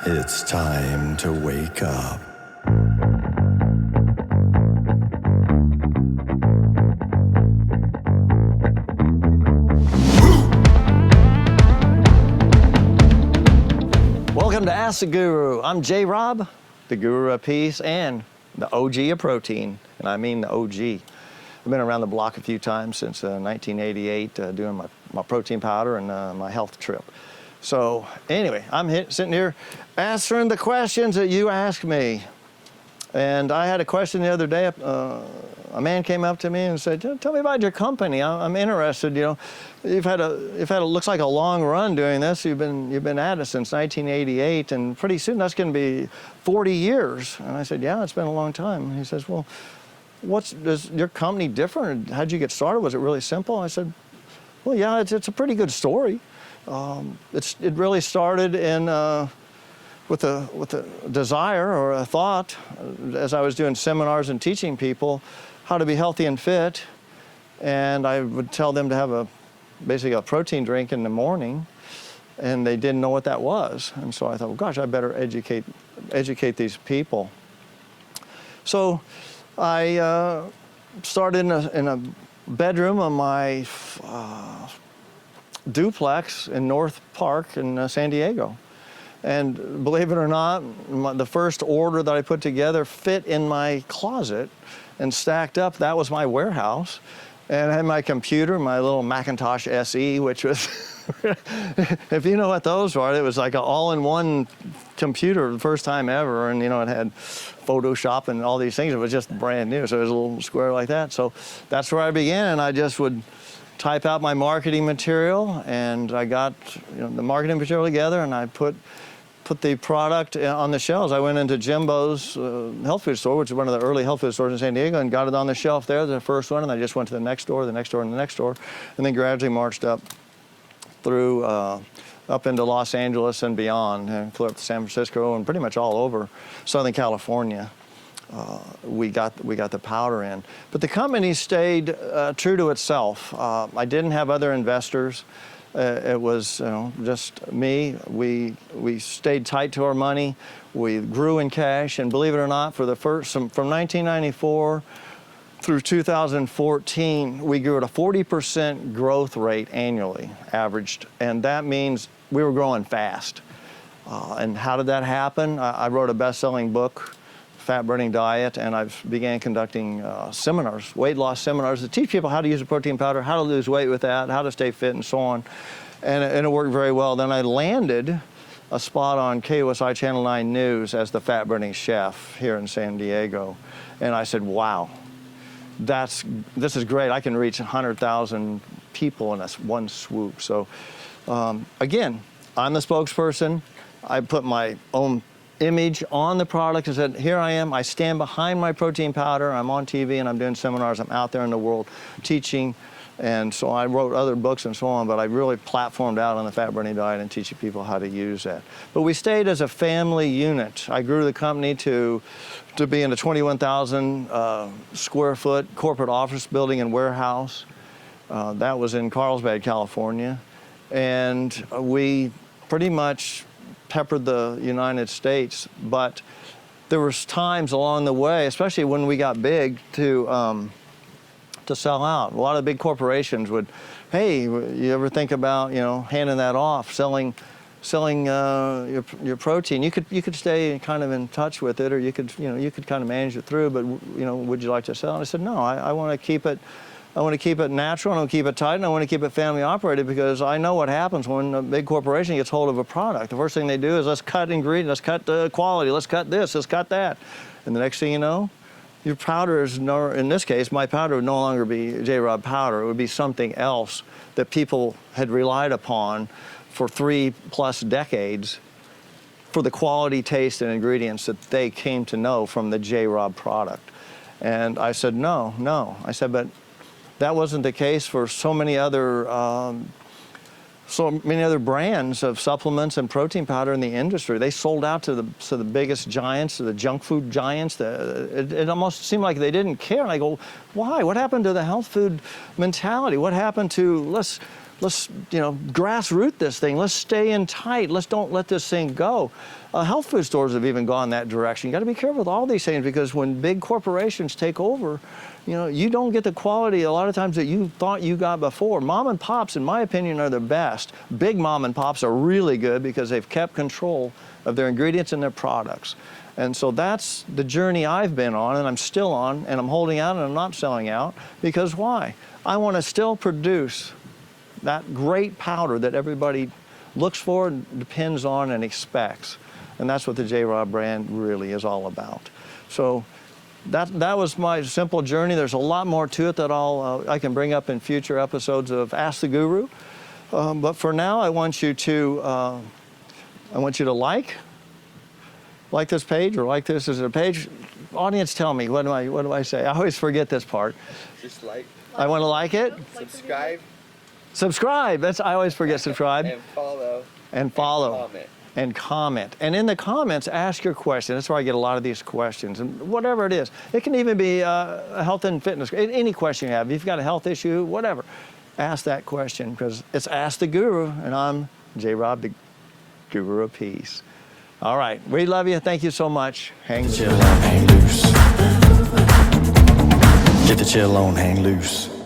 It's time to wake up. Welcome to Ask the Guru. I'm J. Rob, the Guru of Peace and the OG of protein, and I mean the OG. I've been around the block a few times since 1988 doing my protein powder and my health trip. So anyway, I'm sitting here answering the questions that you asked me. And I had a question the other day. A man came up to me and said, "Tell me about your company. I'm interested. You know, you've had looks like a long run doing this. You've been at it since 1988, and pretty soon that's going to be 40 years." And I said, "Yeah, it's been a long time." And he says, "Well, is your company different? How'd you get started? Was it really simple?" I said, "Well, yeah, it's a pretty good story. It really started with a desire or a thought as I was doing seminars and teaching people how to be healthy and fit, and I would tell them to have basically a protein drink in the morning, and they didn't know what that was. And so I thought, well, gosh, I better educate these people. So I started in a bedroom of my duplex in North Park in San Diego. And believe it or not, the first order that I put together fit in my closet and stacked up. That was my warehouse. And I had my computer, my little Macintosh SE, which was, if you know what those are, it was like an all-in-one computer the first time ever. And, you know, it had Photoshop and all these things. It was just brand new. So it was a little square like that. So that's where I began. And I just would type out my marketing material, and I got the marketing material together, and I put the product on the shelves. I went into Jimbo's health food store, which is one of the early health food stores in San Diego, and got it on the shelf there, the first one, and I just went to the next door, the next door, and the next door, and then gradually marched up through up into Los Angeles and beyond, and flew up to San Francisco and pretty much all over Southern California. We got the powder in. But the company stayed true to itself. I didn't have other investors. It was just me. We stayed tight to our money. We grew in cash, and believe it or not, from 1994 through 2014, we grew at a 40% growth rate annually, averaged, and that means we were growing fast. And how did that happen? I wrote a best-selling book, Fat Burning Diet, and I began conducting seminars, weight loss seminars, to teach people how to use a protein powder, how to lose weight with that, how to stay fit, and so on. And it worked very well. Then I landed a spot on KUSI Channel 9 News as the Fat Burning Chef here in San Diego. And I said, wow, this is great. I can reach 100,000 people in one swoop. So again, I'm the spokesperson. I put my own image on the product and said, here I am, I stand behind my protein powder, I'm on TV and I'm doing seminars, I'm out there in the world teaching, and so I wrote other books and so on, but I really platformed out on the fat burning diet and teaching people how to use that. But we stayed as a family unit. I grew the company to be in a 21,000 square foot corporate office building and warehouse. That was in Carlsbad, California, and we pretty much peppered the United States, but there was times along the way, especially when we got big, to sell out. A lot of big corporations would, hey, you ever think about handing that off, selling your protein? You could stay kind of in touch with it, or you could kind of manage it through, but would you like to sell? And I said, no, I want to keep it. I want to keep it natural, and I want to keep it tight, and I want to keep it family operated, because I know what happens when a big corporation gets hold of a product. The first thing they do is, let's cut ingredients, let's cut the quality, let's cut this, let's cut that. And the next thing you know, your powder is in this case, my powder would no longer be J. Rob powder. It would be something else that people had relied upon for 3+ decades for the quality, taste, and ingredients that they came to know from the J. Rob product. And I said, no. I said, but that wasn't the case for so many other brands of supplements and protein powder in the industry. They sold out to the biggest giants, to the junk food giants. It almost seemed like they didn't care. And I go, why? What happened to the health food mentality? What happened to let's grassroot this thing. Let's stay in tight. Let's don't let this thing go. Health food stores have even gone that direction. You got to be careful with all these things, because when big corporations take over, you don't get the quality a lot of times that you thought you got before. Mom and pops, in my opinion, are the best. Big mom and pops are really good because they've kept control of their ingredients and their products. And so that's the journey I've been on, and I'm still on, and I'm holding out and I'm not selling out. Because why? I want to still produce that great powder that everybody looks for and depends on and expects. And that's what the J-Rob brand really is all about. So that was my simple journey. There's a lot more to it that I can bring up in future episodes of Ask the Guru. But for now, I want you to like this page, or like this as a page. Audience, tell me, what do I say? I always forget this part. Just like. I want to like it. Subscribe. Subscribe. I always forget subscribe. And follow. And follow. And comment. And comment. And in the comments, ask your question. That's where I get a lot of these questions. And whatever it is, it can even be a health and fitness, any question you have. If you've got a health issue, whatever, ask that question, because it's Ask the Guru, and I'm J-Rob, the Guru of Peace. All right, we love you. Thank you so much. Chill on, hang loose. Get the chill on, hang loose.